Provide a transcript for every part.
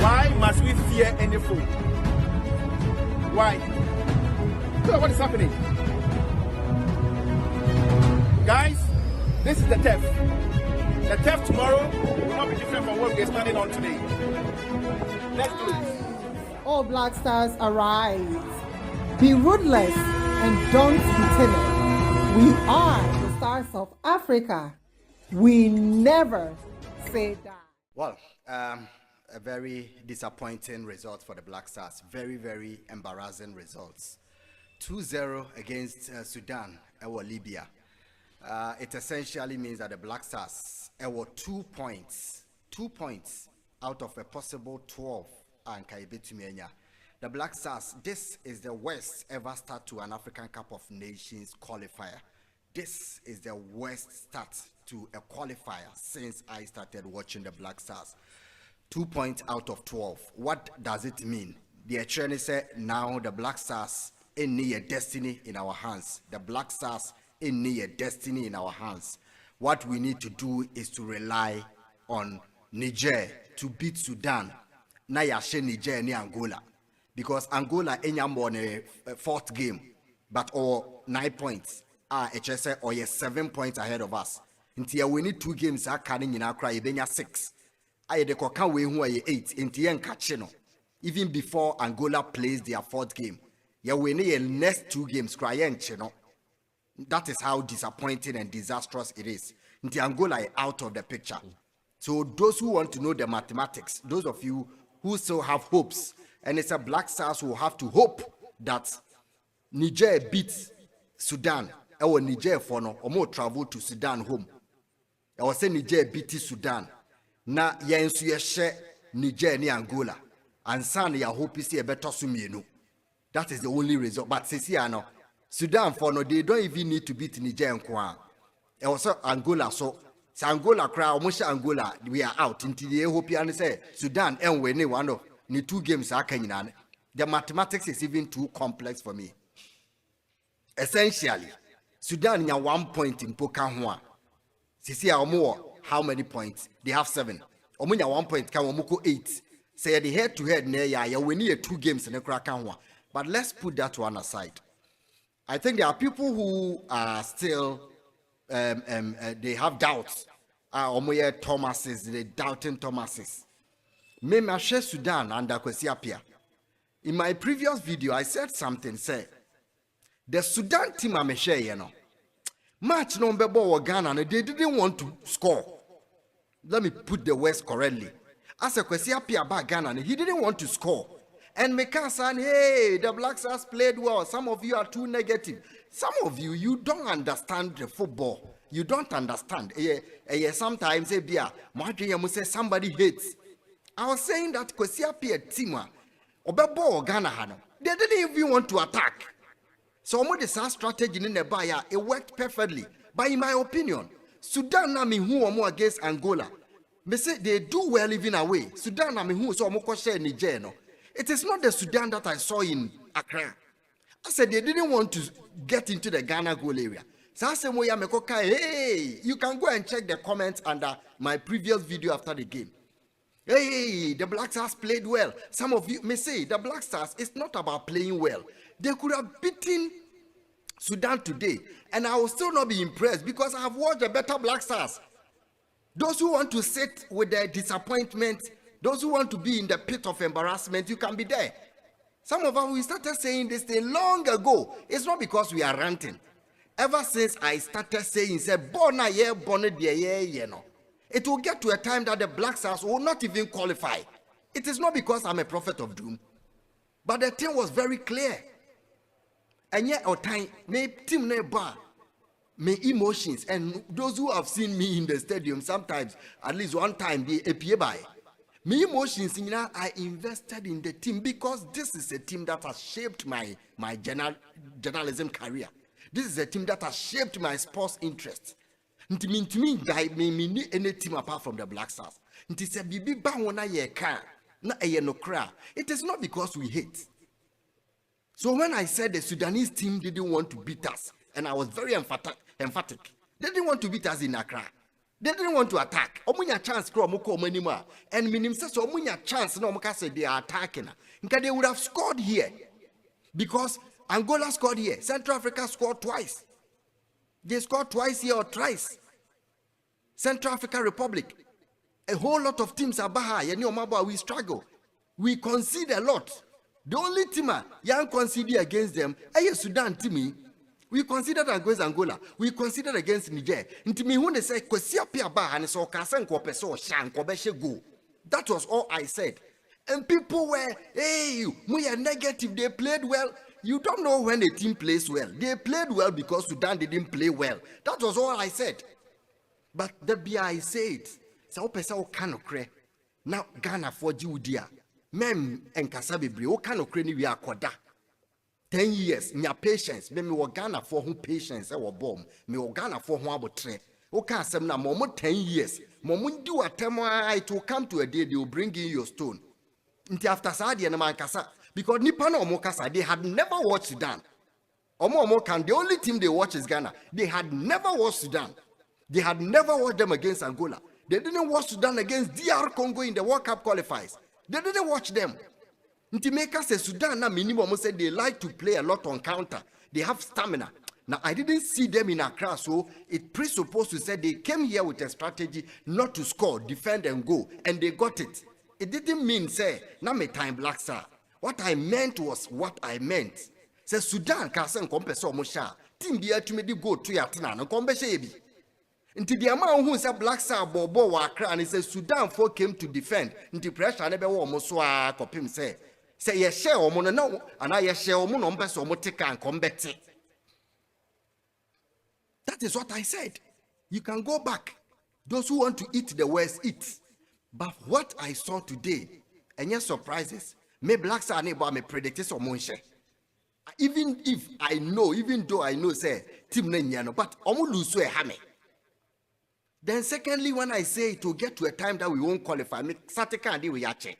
Why must we fear any foe? Why? Look at what is happening. Guys, this is the TEF. The TEF tomorrow will not be different from what we are standing on today. Let's do it. All Black Stars, arise. Be ruthless and don't be timid. We are the stars of Africa. We never say die. Well, a very disappointing result for the Black Stars. Very, very embarrassing results. 2-0 against Sudan or Libya. It essentially means that the Black Stars were 2 points. 2 points out of a possible 12. The Black Stars, this is the worst ever start to an African Cup of Nations qualifier. This is the worst start to a qualifier since I started watching the Black Stars. 2 points out of 12. What does it mean? The attorney said now the Black Stars in near destiny in our hands. The Black Stars in near destiny in our hands. What we need to do is to rely on Niger to beat Sudan. Na yashe Niger ni Angola. Because Angola on a fourth game, but or 9 points. HSA or 7 points ahead of us. Until we need 2 games are carrying in our cry, 6. I de kokan we who are 8 in Kachino. Even before Angola plays their 4th game. Yeah, we need a next 2 games cry and chino. That is how disappointing and disastrous it is. Until Angola is out of the picture. So those who want to know the mathematics, those of you who still have hopes, and it's a Black Stars who have to hope that Niger beats Sudan. Or Niger for no, or more travel to Sudan home. I was saying Niger beat Sudan. Na yensu yeshe Niger ni Angola. And san ya hope is a better sumienu. That is the only result. But Sisiano, Sudan for no, they don't even need to beat Niger and Kwan. Also Angola, so Angola crowd, almost Angola, we are out until the hope and say Sudan and we need one of the 2 games are can. The mathematics is even too complex for me. Essentially, Sudan ya 1 point in Pokanhua. Sisi more how many points? They have 7. Omunya 1 point can Omuko 8. Say the head to head near ya we need 2 games in the Krakanwa. But let's put that one aside. I think there are people who are still they have doubts. Omoye Thomases, the doubting Thomases. Me share Sudan and Kwesiapia. In my previous video, I said something. Say the Sudan team I'm share, you know. Match number ball Ghana, and they didn't want to score. Let me put the words correctly. As a Kwesiapia about Ghana, and he didn't want to score. And Mekansan, hey, the Black Stars played well. Some of you are too negative. Some of you, you don't understand the football. You don't understand. Sometimes somebody hates. I was saying that Kwesiapia team, Obebo Ghana, they didn't even want to attack. So this strategy in the buyer, it worked perfectly. But in my opinion, Sudan na me who more against Angola. Me say they do well even away. Sudan na me who so more share Niger no. It is not the Sudan that I saw in Accra. I said they didn't want to get into the Ghana goal area. So I said, hey, you can go and check the comments under my previous video after the game. Hey, the Black Stars played well. Some of you may say the Black Stars is not about playing well. They could have beaten Sudan today, and I will still not be impressed because I have watched the better Black Stars. Those who want to sit with their disappointment, those who want to be in the pit of embarrassment, you can be there. Some of us, we started saying this thing long ago. It's not because we are ranting. Ever since I started saying, it will get to a time that the Black Stars will not even qualify. It is not because I'm a prophet of doom, but the thing was very clear. And yet, our time, me team bar, me emotions, and those who have seen me in the stadium, sometimes, at least one time, they appear by. Me emotions, I invested in the team because this is a team that has shaped my journalism career. This is a team that has shaped my sports interests. To me, guy, me need any team apart from the Black Stars. It is a bibi bangona ye can, na ye no cry. It is not because we hate. So when I said the Sudanese team didn't want to beat us, and I was very emphatic, they didn't want to beat us in Accra. They didn't want to attack. Omunya chance grow moko manima. And minim says omunya chance no muka say they are attacking. Because they would have scored here. Because Angola scored here. Central Africa scored twice. They scored twice here or thrice. Central African Republic. A whole lot of teams are baha. We struggle. We concede a lot. The only team young concede against them is Sudan team. We considered against Angola. We considered against Niger. Intimi when they say Kosia Pia Baha so Kasan Kopeso Shan Kobeshe go. That was all I said. And people were, hey, we are negative. They played well. You don't know when a team plays well. They played well because Sudan didn't play well. That was all I said. But the BI said, so Pesa Okano Kre. Now Ghana for Judea. Mem and Kasabi, Okano Kreni we are koda. 10 years, nya patience. Me wo Ghana for who patience I bomb. Me wo Ghana for who about tre. Okay, some na momo 10 years. Momo do a time it will come to a day they will bring in your stone. Until after Saudi and Mankasa. Because Nipano or Mokasa, they had never watched Sudan. Omo can the only team they watch is Ghana. They had never watched Sudan. They had never watched them against Angola. They didn't watch Sudan against DR Congo in the World Cup qualifiers. They didn't watch them. Ntimeka says Sudan na minimum said they like to play a lot on counter. They have stamina. Now I didn't see them in Accra, so it presupposed to say they came here with a strategy not to score, defend and go, and they got it. It didn't mean say na me time Black Star. What I meant was what I meant. Say Sudan can send compensate Mosha. Team be to me go to Yatina no compensate. Until the amount who said Black Star Bobo wa Accra and he said Sudan for came to defend. Until pressure never war Moswa copim say. Say ye share or mono no, and I share or mono best or motica and combat. That is what I said. You can go back. Those who want to eat the worst eat. But what I saw today, and your surprises, me Black Star neighbor me predicted or monche. Even if I know, even though I know, say, Tim Nenyano, but omu lose a hammer. Then secondly, when I say it will get to a time that we won't qualify, me Saturday we yache.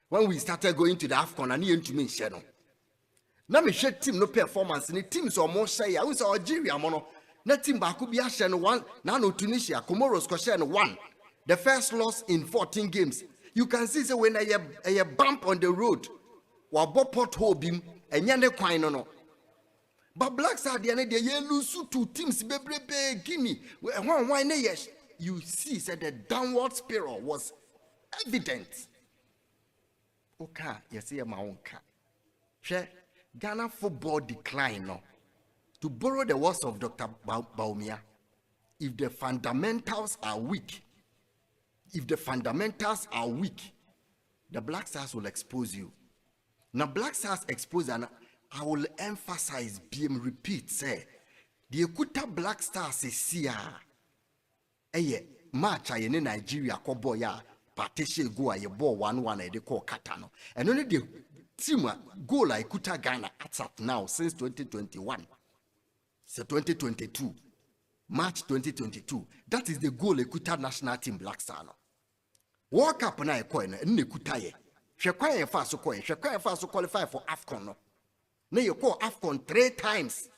When we started going to the AFCON, and you to me, Shadow. Now me share team no performance, and the teams are more shy. I was Algeria, mono. Nothing but could be a one. Now no Tunisia, Comoros, Koshen one. The first loss in 14 games. You can see so when I bump on the road, while Bob pothole him, and Yane Quine no. But Black Star, the end, they lose two teams, Bebrebe, Guinea. One, yes, you see, said the downward spiral was evident. Okay, you see my own car. Share Ghana football decline no. To borrow the words of Dr. Baumia, if the fundamentals are weak, the Black Stars will expose you. Now Black Stars expose, and I will emphasize, BM repeat, say, the Ekuta Black Stars is here. Match I in Nigeria, Koboya. Partition go a ball 1-1 they call Katano. And only the team go like Kuta Ghana at now since 2021. So 2022. March 2022. That is the goal Ekuta national team Black Star. Walk up na coin and Nekutaye. Shekwaye fast coin. Shekwaye fast qualify for AFCON. No. Now you call AFCON 3 times.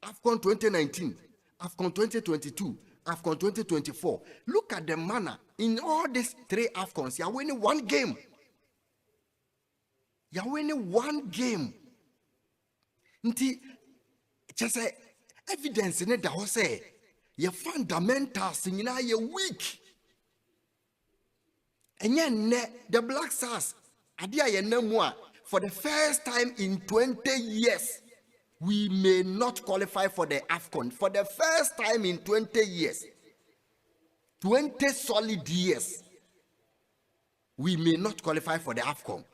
AFCON 2019, AFCON 2022. AFCON 2024. Look at the manner in all these 3 AFCONs. You are winning one game. You are winning one game. Nti just say evidence in it that was say your fundamentals in you weak. And yet the Black Stars for the first time in 20 years. We may not qualify for the AFCON for the first time in 20 years. 20 solid years. We may not qualify for the AFCON.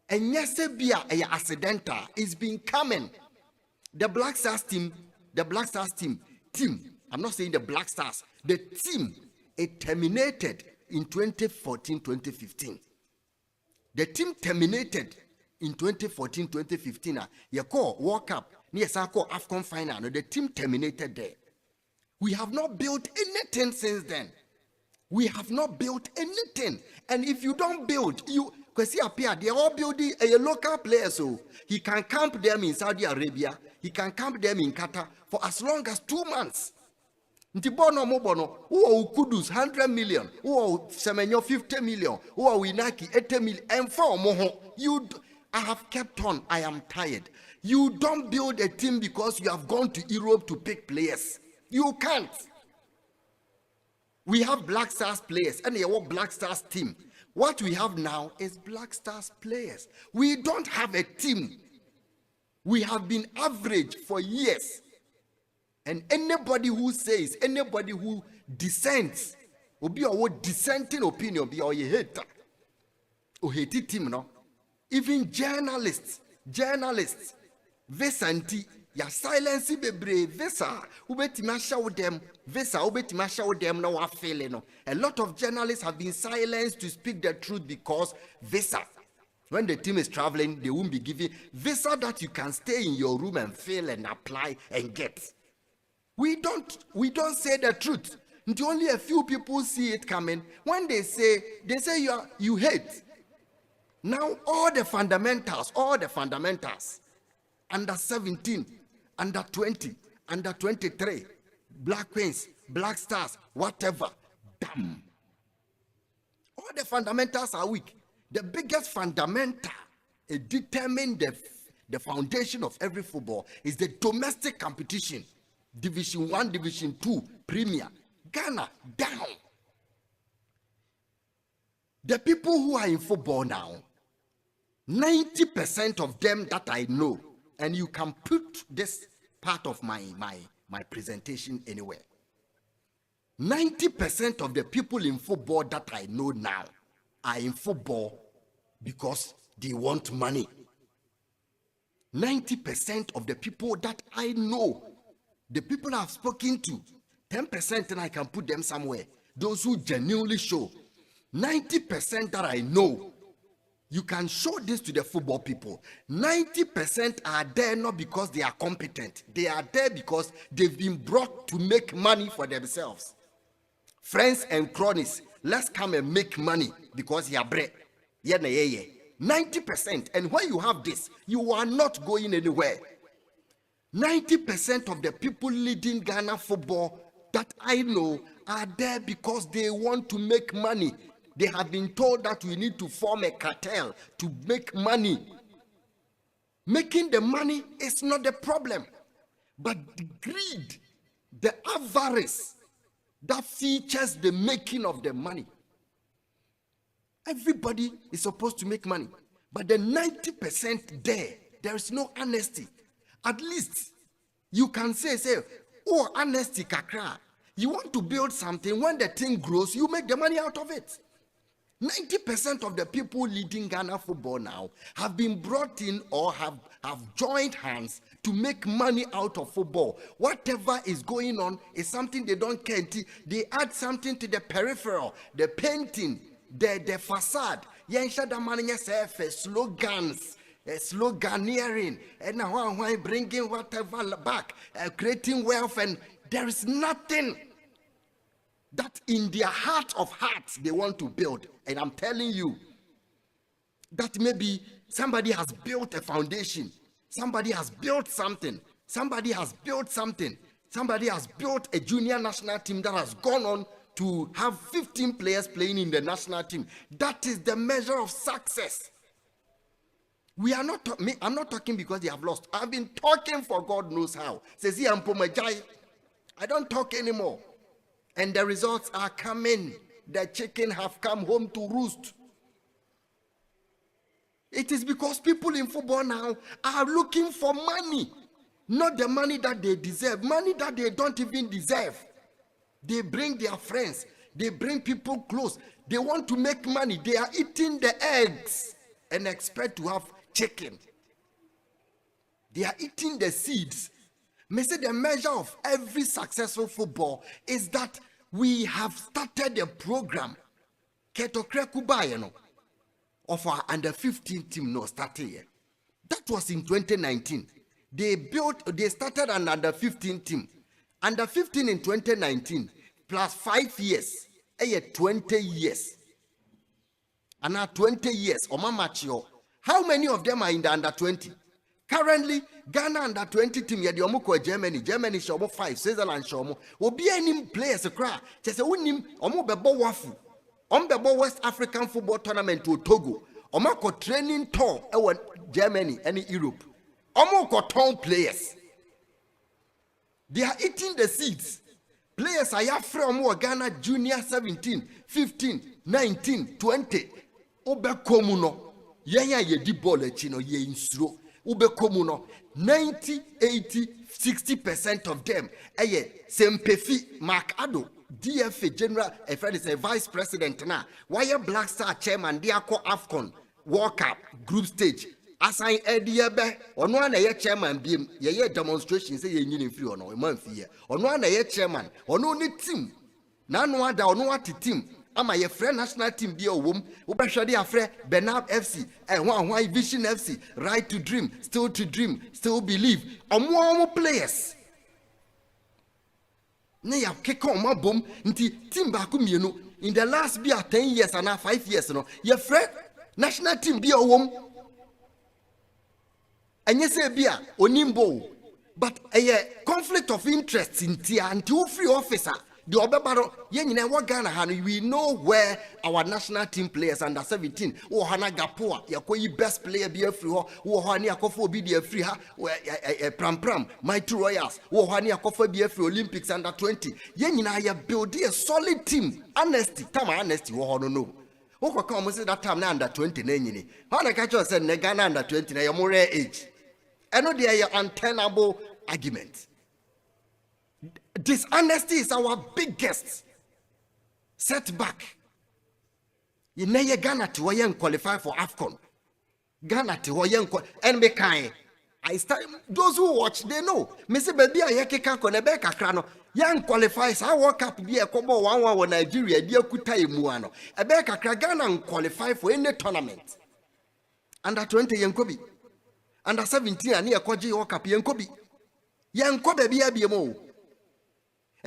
And yes, a accidental is been coming. The Black Stars team, I'm not saying the Black Stars, the team, it terminated in 2014-2015. The team terminated in 2014-2015. You call World Cup. Yes, I call AFCON final. The team terminated there. We have not built anything since then. We have not built anything. And if you don't build, because they are all building a local player, so he can camp them in Saudi Arabia. He can camp them in Qatar for as long as 2 months. Nti bono mo bono, who Kudus 100 million, who Semenyo 50 million, who Winaki 80 million, and for more. I have kept on. I am tired. You don't build a team because you have gone to Europe to pick players. You can't. We have Black Stars players, and they want Black Stars team. What we have now is Black Stars players. We don't have a team. We have been average for years. And anybody who says, anybody who dissents, will be our dissenting opinion, be our hater. Or hate team, no? Even journalists, Vesanti, ya silence bebre, Vesa, ubetimasha with them, Vesa, ubetimasha with them, no, I feel no. A lot of journalists have been silenced to speak the truth because Vesa, when the team is traveling, they won't be giving Visa that you can stay in your room and fill and apply and get. We don't say the truth. Until only a few people see it coming. When they say you hate. Now all the fundamentals, under 17, under 20, under 23, Black Queens, Black Stars, whatever, damn. All the fundamentals are weak. The biggest fundamental determine the foundation of every football is the domestic competition. Division 1, Division 2, Premier. Ghana, down. The people who are in football now, 90% of them that I know, and you can put this part of my presentation anywhere. 90% of the people in football that I know now are in football because they want money. 90% of the people that I know, the people I've spoken to, 10% and I can put them somewhere. Those who genuinely show. 90% that I know, you can show this to the football people. 90% are there not because they are competent. They are there because they've been brought to make money for themselves. Friends and cronies, let's come and make money because you are bread. 90%. And when you have this, you are not going anywhere. 90% of the people leading Ghana football that I know are there because they want to make money. They have been told that we need to form a cartel to make money. Making the money is not the problem, but the greed, the avarice that features the making of the money. Everybody is supposed to make money, but the 90% there is no honesty. At least you can say, oh, honesty kakra. You want to build something, when the thing grows, you make the money out of it. 90% of the people leading Ghana football now have been brought in or have joined hands to make money out of football. Whatever is going on is something they don't care. They add something to the peripheral, the painting, the facade. Slogans, sloganeering, and now bringing whatever back, creating wealth, and there is nothing that in their heart of hearts they want to build. And I'm telling you that maybe somebody has built a foundation, somebody has built something, somebody has built a junior national team that has gone on to have 15 players playing in the national team. That is the measure of success. I'm not talking because they have lost. I've been talking for God knows how. Says he, I don't talk anymore. And the results are coming. The chicken have come home to roost. It is because people in football now are looking for money. Not the money that they deserve. Money that they don't even deserve. They bring their friends. They bring people close. They want to make money. They are eating the eggs and expect to have chicken. They are eating the seeds. May say the measure of every successful football is that we have started a program of our under 15 team no started here. That was in 2019. They started an under 15 team. Under 15 in 2019 plus 5 years, 20 years. And now 20 years, how many of them are in the under 20? Currently, Ghana under 20 team, yet the Omoko Germany, Germany show 5, Switzerland show will be any players a cry. Just a winning Omo Bebo Wafu. Bebo West African football tournament to Togo. Omako training tour Germany and Europe. Omoko town players. They are eating the seeds. Players are from Ghana junior 17, 15, 19, 20. Obe komuno. Yaya ye di ball chino ye insuro. Ube komuno 90, 80, 60% of them. Sempefi Mark Ado, DFA General, a friend is a vice president now. Why a Black Star chairman, Diako AFCON, World Cup, group stage. Assign Ediabe, on one a chairman beam, ye demonstration say ye free or no, a month here. On one a chairman, or no need team. None one down, no what team. Am I a friend national team be a womb? Ubashadi afre Benab FC and one Vision FC. Right to dream, still believe. More players. Nay, I've kicked on my boom into team bakumiano in the last be 10 years and now 5 years. No, your friend national team be a womb. And you say be a onimbo, but a conflict of interest in tia and two free officer. The Obebaro, we know where our national team players under 17, or Hana Gapua, Yakoi best player be a free, or Hania Kofo be a free, Pram, my two Royals, or Hania Kofo be a free Olympics under 20. Yenina, you build a solid team, honesty, or no. Who come say that time under 20, Nenini. How the catcher said Negana under 20, na more age. I know they are untenable arguments. Dishonesty is our biggest setback. You know Ghana to qualify for AFCON. Ghana to and be kind. I start those who watch they know. Mr. Baby Ayaka Konebeka Krano. Young qualifies. I walk up be a combo 1-1 Nigeria, dear Kutai Muano. A Beka Kragana qualify for any tournament. Under 20 Yankobi. Under 17 and near Koji Okapi Yankobi. Yankobe be a BMO.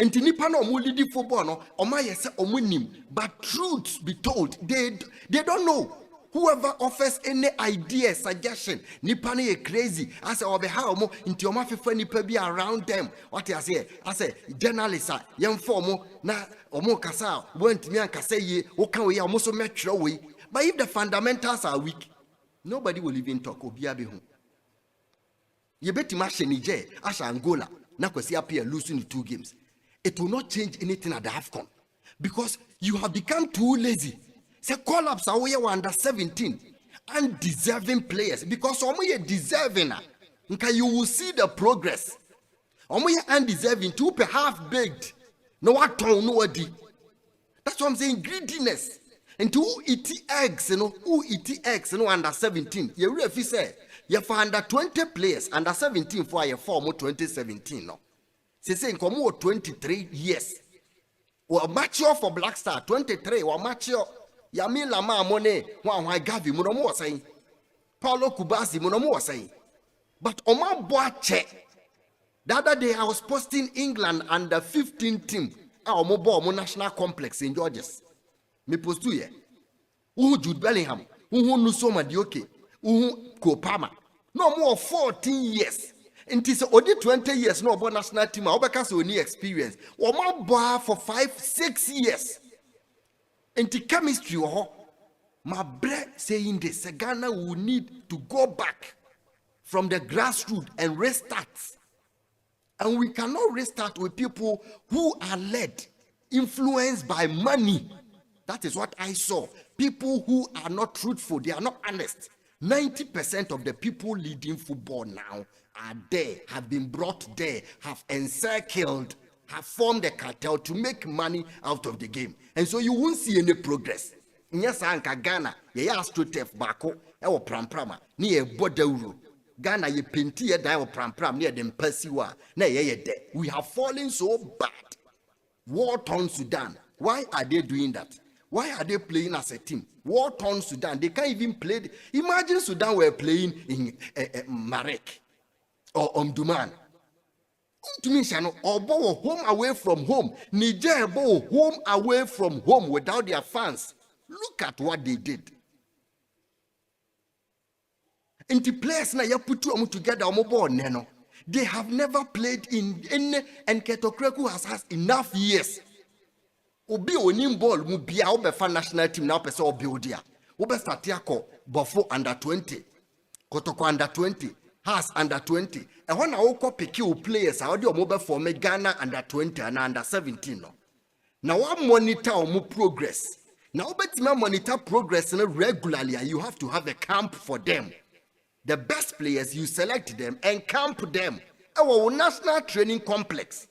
And Tinipa no mu lead football no omaye se omunim, but truth be told they don't know. Whoever offers any idea, suggestion, nipa no crazy. I say obe ha omo nti oma fefa nipa bi around them. What I say journalists yem form na omo kasa went me ankasa ye wo kan we omo so metro we. But if the fundamentals are weak, nobody will even talk obi abi ho. Ye betima hye Niger, asha Angola, na kwasi appear losing 2 games. It will not change anything at the AFCON because you have become too lazy. Say collapse away under 17 undeserving players because some are deserving. Okay, you will see the progress. Some are undeserving, too half baked. No what nobody. That's what I'm saying. Greediness. And who eat eggs, who eat eggs, under 17. You really say you for under 20 players under 17 for your form 2017. No. Say come 23 years. Or mature for Black Star 23 or mature Yami Lama Mone why Gavi Munomo saying Paulo Kubasi Munomo saying. But Oma Boache the other day I was posting England under 15 team our mobile national complex in Georges. Me post to ye. Jude Bellingham, Nusoma Dioke, Kopama. No more 14 years. And it is only 20 years no about national team. Because only experience. Or my bar for 5-6 years. And the chemistry, my bread saying this, Ghana will need to go back from the grassroots and restart. And we cannot restart with people who are led, influenced by money. That is what I saw. People who are not truthful, they are not honest. 90% of the people leading football now are there, have been brought there, have encircled, have formed a cartel to make money out of the game. And so you won't see any progress. Yes, Anka Ghana, ye astrotef bako, ewo pramprama, ni e bodeuru. Ghana ye penti ye da ewo prampram, ni e dem persiwa, na ye de. We have fallen so bad. War-torn Sudan. Why are they doing that? Why are they playing as a team? War-torn Sudan. They can't even play. Imagine Sudan were playing in Marek or Omdurman. To me, or home away from home. Niger home away from home without their fans. Look at what they did. Inti players na ya put them together omo neno. They have never played in any, and Ketokreku has enough years. Obi onim ball mu bia obefa national team na opese obi dia. Obe start yako Bofo under 20. Kotoko under 20. Has under 20. And when I pick you players, I audio mobile for me Ghana under 20 and under 17. No. Now I monitor omo progress. Now obetima monitor progress regularly, and you have to have a camp for them. The best players, you select them and camp them. Our national training complex.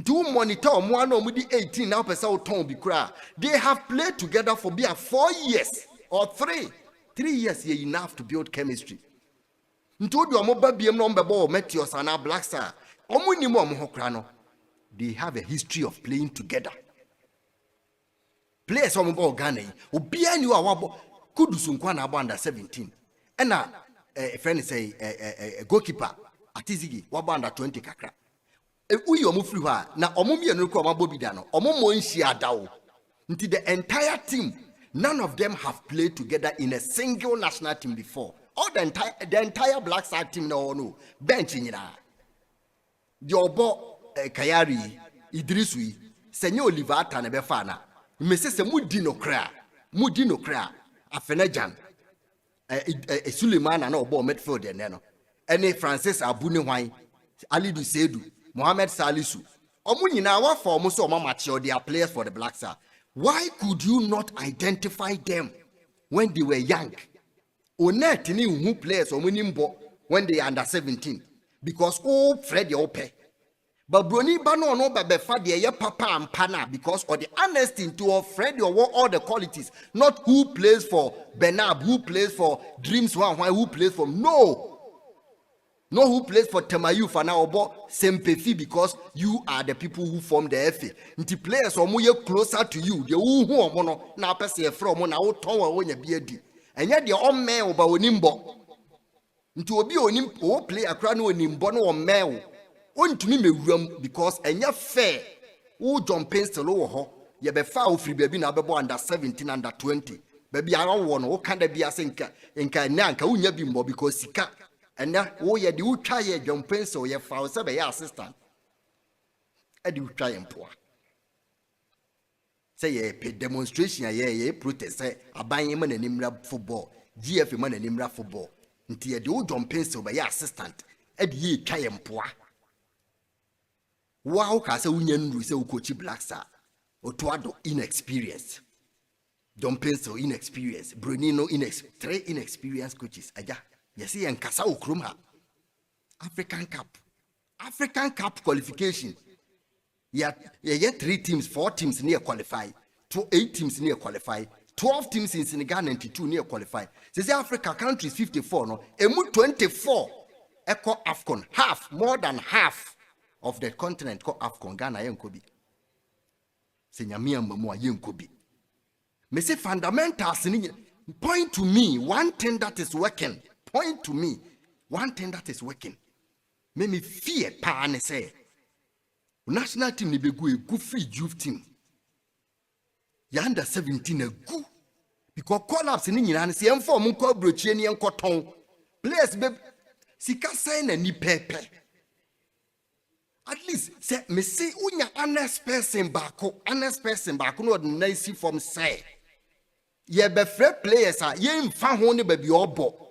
Do monitor one or 18 now per se. They have played together for 4 years or 3. 3 years here enough to build chemistry. Black Star. They have a history of playing together. Players on Ghana, Obia you are Kudusunkwana under 17. And a friend say a goalkeeper Atizigi waba under 20 kakra. Uyo mufriwa na omumi enuko mabobidano omomo nshia dawo. Until the entire team, none of them have played together in a single national team before. All the entire Black Star team no bench nyina. Yobo Kayari Idrisui senye Oliver Atane befana. Mese se mudino kra afenejan Suleiman na obo midfield neno. Ene Francis Abuni Hwan Alidu Sedu Mohamed Salisu. Omu nyina wa form so mature their players for the Black Star. Why could you not identify them when they were young? Onet ni who players omunimbo when they are under 17 because Fred Ope. But Bruni Bano no befa de papa and pana because of the honesty to Fred all the qualities, not who plays for Benab, who plays for Dreams One, who plays for no who plays for Temayu for now about Sempefi because you are the people who form the FA. Nti players or more closer to you, the who mono na pese from na otonwa wonya biedi. And yet the on mail ba onimbo. Nti obi onim o play akra no onimbo no on mail. Ontumi mewuram because enya fair. Who John Pensel ho ye be fa ofri baby na bebo under 17 under 20. Baby aron wo no wo kan da bia senka enka na anka unya bimbo because sika. And now, oh, yeah, you try a John Pencil, your father, be assistant. And you try and poor. Say a demonstration, a protest, say a buying man and Nimra football, GF man and Nimra football. Until the old John Pencil by your assistant, and ye try and poor. Wow, Casa Union, we say, Coach Black Star, or Tuado inexperienced. John Pencil inexperienced, Brunino three inexperienced coaches. Aja. You see, and Kasa Ukrumha African Cup qualification. Yeah, 3 teams, 4 teams near qualify, 8 teams near qualify, 12 teams in Senegal 92 near qualify. Say Africa countries 54 no, emu 24 echo Afcon, more than half of the continent called Afcon. Ghana yenkobi. Say nyamia mmoa yenkobi. Me say fundamentals point to me one thing that is working. Point to me one thing that is working. Make me fear pan say national team ni begu a good free youth team. Ya under 17 a good because collapse ni nyina se emfo mo ko brochie ni enkoton players be sika sign na ni pepe. At least say me say unya honest person baako no ordinary form say ye be free players a ye mfa ho ne ba bi obo.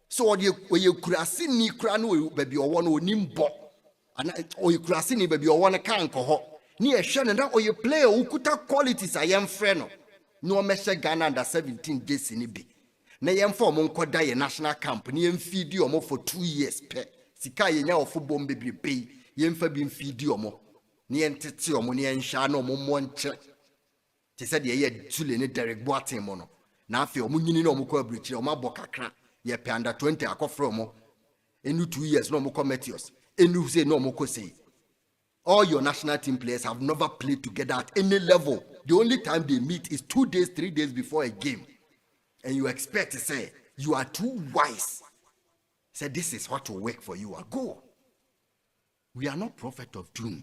So you kurasi ni kura no baby or one nimbo. And or you kurasi ni baby or one can coho. Ni a shan that or you player who could have qualities I am friend. No measure Ghana under 17 days in be. Na yam form unko die national camp, ni feed you more for 2 years pe. Sika ye nya football baby pay, yem fa bin feed you more. Ni entity or money and shano monche. They said ye tule ni Derek Boateng mono. Na fe omunyini no mukwa bridge o mabokakra. Ye pe under 20 akofromo enu 2 years no more Matthews enu say no more say all your national team players have never played together at any level. The only time they meet is 2 days 3 days before a game, and you expect to say you are too wise. Say this is what will work for you. Go. We are not prophet of doom,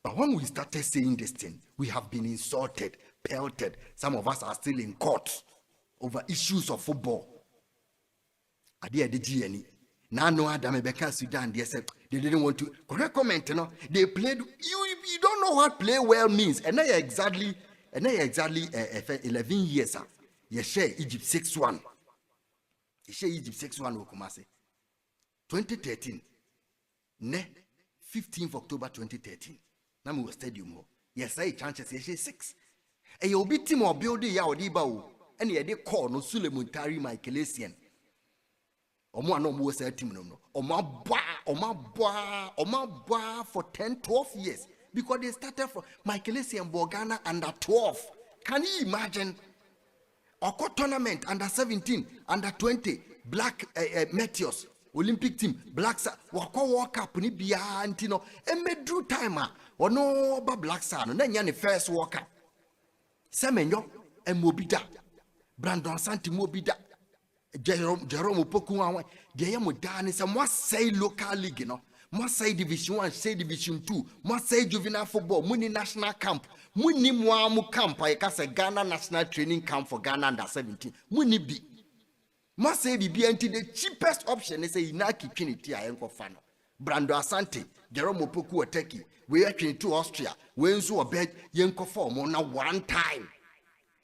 but when we started saying this thing, we have been insulted, pelted. Some of us are still in court over issues of football. Ade de GNE. Now no Adam Beka Sudan, they said they didn't want to correct comment, you know. They played you don't know what play well means. And they exactly 11 years. You share Egypt 6-1. You share Egypt 6-1 Okumase. 2013. Ne 15th October 2013. Now we stadium. Yes, I chances you 6. And you'll be team or building ya odiba. And ye de call no Sulemuntari Michaelesian. Omo no mo say team no. Oma boa for 10-12 years. Because they started from Michaelesian Borgana under 12. Can you imagine? Oko tournament under 17, under 20, Black Meteors, Olympic team, Black Star, Wako World Cup ni biya antino. Emedru timer, ono ba Black Star no. Nanya ni first World Cup. Semenyo Mobida, Brandon Santi Mobida, Jerome Opoku. They are modern. Some must say local league, no. Must say Division 1, say Division 2, must say juvenile football, muni national camp, muni mwamu camp, I can say Ghana national training camp for Ghana under 17. Muni be. Must say be until the cheapest option is a Inaki Trinity I enko fano. Brando Asante, Jerome Opoku Oteki, we are to Austria, when so a bed yenko form on one time.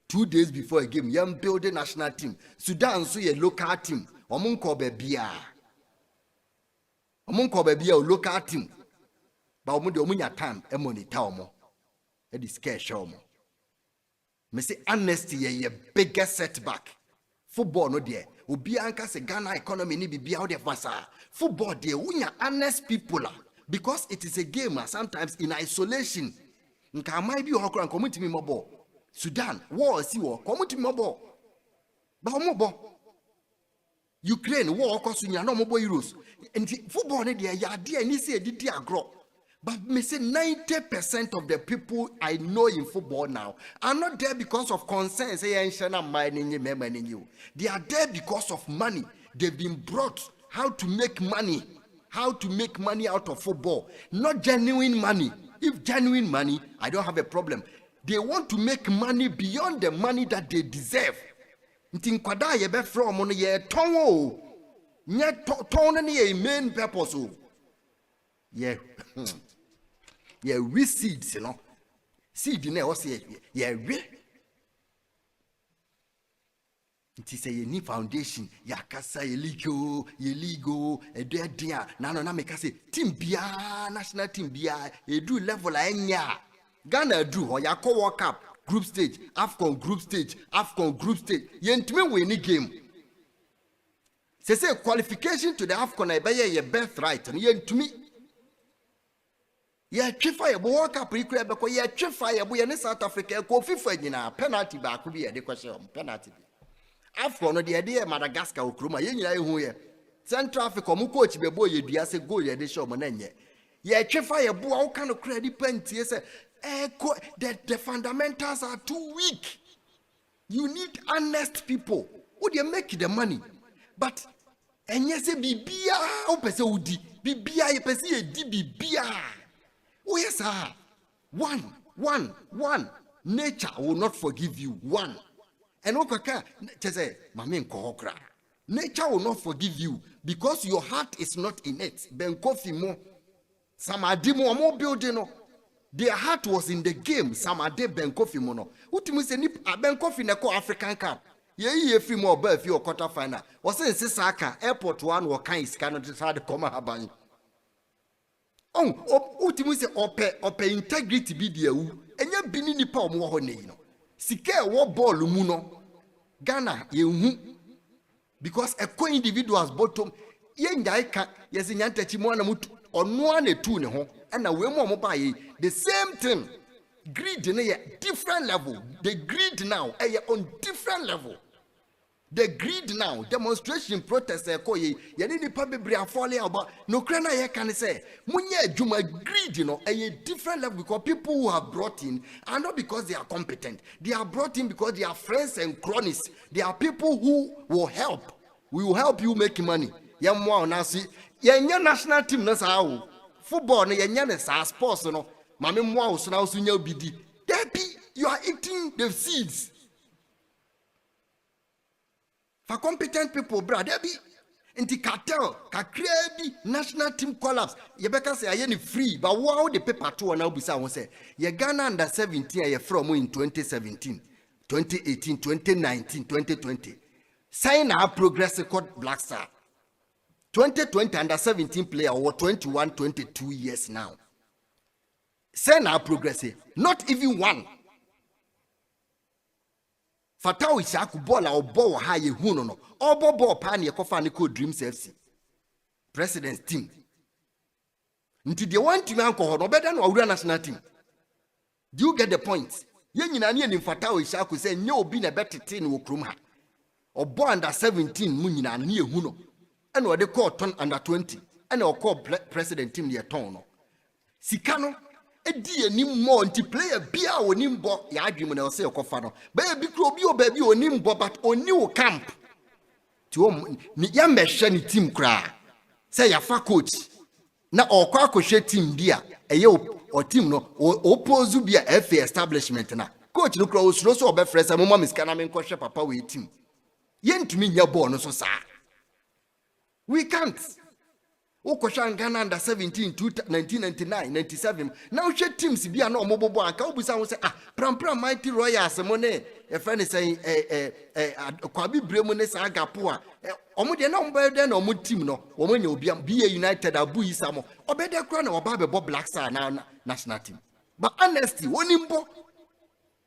2 days before a game, young building national team. Sudan so a local team, Omunko Bebia. Omunko baby a local team. But omude omunya time e monitor omo. E di scare show omo. Me say honesty ye biggest setback. Football no there. Obi anka say Ghana economy ni bibia how dey fasa. Football there unya honest people because it is a game sometimes in isolation. Nka mai bi ho kran community mi mobo. Sudan war si war community mobo. Ba omobo. Ukraine war kosunya no mobo Euros. And football there ya there ni say didi agro. But me say 90% of the people I know in football now are not there because of concerns. They are there because of money. They've been brought how to make money out of football. Not genuine money. If genuine money, I don't have a problem. They want to make money beyond the money that they deserve. Ntinkwada ye be from no ye tonwo. Nye ton ni main purpose. Yeah. Yeah, we seeds, you know. Seed in there, yeah, we. It is a new foundation. Yakasa illegal, a dead dear. Nano Namekase, team bia, national team bia, a do level anya. Ghana do, or Yako World Cup, group stage, AFCON group stage. Yentme win any game. Say qualification to the AFCON, I buy your birthright, and yen to me. Yeah, Chifaya World Cup, because yeah, Chifaya, we in South Africa, go FIFA, penalty back could be a question, penalty. AFCON, the idea Madagascar, Ukruma, Yen, Central Africa, Mukochi, the boy, you say go, yeah, they show Manenya. Yeah, Chifaya, what kind of credit penalty? Yes, the fundamentals are too weak. You need honest people. Would you make the money? But, and yes, Bibia, Opesa Udi, Bibia, Pesi, Bibia. Oh yes, sir. One. Nature will not forgive you. One. And okaka, say, Mamen kohokra. Nature will not forgive you because your heart is not in it. Ben kofi mo. Samadimo mo building. Their heart was in the game. Samade ben kofi mo no. Utimu se ni ben kofi neko African Cup. Ye free more birth your quarter final. Was in Sisaka airport one or kind scanner to start the coma habani. Ultimu se ope integrity be there. Enya bini ni pa omo ho ne no. Sike wo ball mu no. Ghana ye hu because a co individuals bottom ye njai ka ye se nyanta chi mo na mutu ono ana tu ne ho na we mo ba ye the same thing. Greed na ye different level. The greed now on different level. The greed now, demonstration, protest, ye need the public be falling about no crana ye can say, Munya Juma greed, a different level because people who are brought in are not because they are competent. They are brought in because they are friends and cronies. They are people who will help. We will help you make money. Yamwa nasi, yenya national team na sao. Football na yenya na sports no. Mame mwa usuna usunya ubidi. Debbie, you are eating the seeds. For competent people, brother, Inti cartel, kakrebi national team collapse. Yebeka say ayeni free, but wow the paper to now bisa won say ye Ghana under 17 ye from in 2017, 2018, 2019, 2020. Sign our progress record Black Star. 2020 under 17 player or 21, 22 years now. Sign our progress, not even one. Fatao Ishaku bola or bo haye huno or bo pani kofaniko dreams FC. President's team. Until they want to uncle no better no national team. Do you get the point? Yen in Fatao Ishaku say no be a better team wo krumha. Or bo under 17 munina near huno. And what they call turn under 20. And or call president team near tono. Sikano. Edi enim mo nti player bia onim bo ya adwum na ose yokofa no baby kro bi o baby onim bo but oni wo camp ti o ni ya mehwe ni team kra say ya fa coach na okwa akohwe team bia eye o team no o pose bia FA establishment na coach no kra o suro so obefresa mo ma miska na me nkohwe papa we team ye ntumi nya ball no so sa we can't. Okoshan Ghana under 17 1999 97 now she teams be no mobobo anka obusa won say pram mighty royals mo ne e friend say kwabi bremu ne sa agapo a omo de na omba de na omo team no omo nya obi BA United abu isamo obede kra na oba be Black Star na national team but honesty wonimbo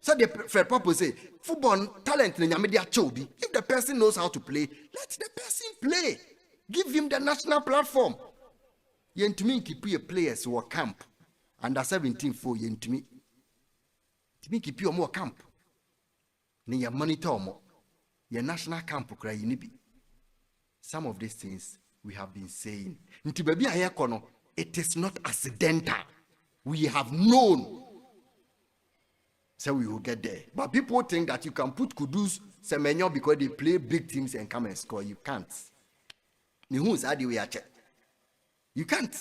so the fair purpose say football talent na nyame dia chobi if the person knows how to play let the person play. Give him the national platform. Yentumi keep players who are camp under 17 for yentumi. Timi keep you more camp. Ni ya monitor mo. Your national camp kra yinibi. Some of these things we have been saying. Nti baby ayekono, it is not accidental. We have known. So we will get there. But people think that you can put Kudus Semenyo because they play big teams and come and score. You can't. You can't.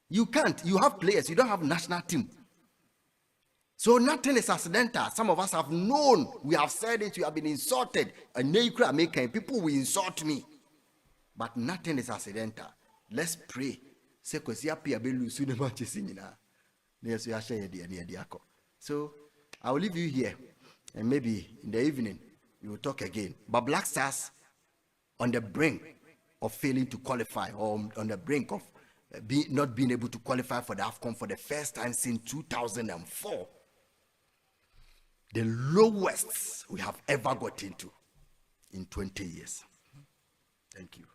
You can't. You have players. You don't have national team. So nothing is accidental. Some of us have known. We have said it. We have been insulted. And people will insult me. But nothing is accidental. Let's pray. So I will leave you here. And maybe in the evening, we will talk again. But Black Stars on the brink of failing to qualify, or on the brink of not being able to qualify for the AFCON for the first time since 2004. The lowest we have ever got into in 20 years. Thank you.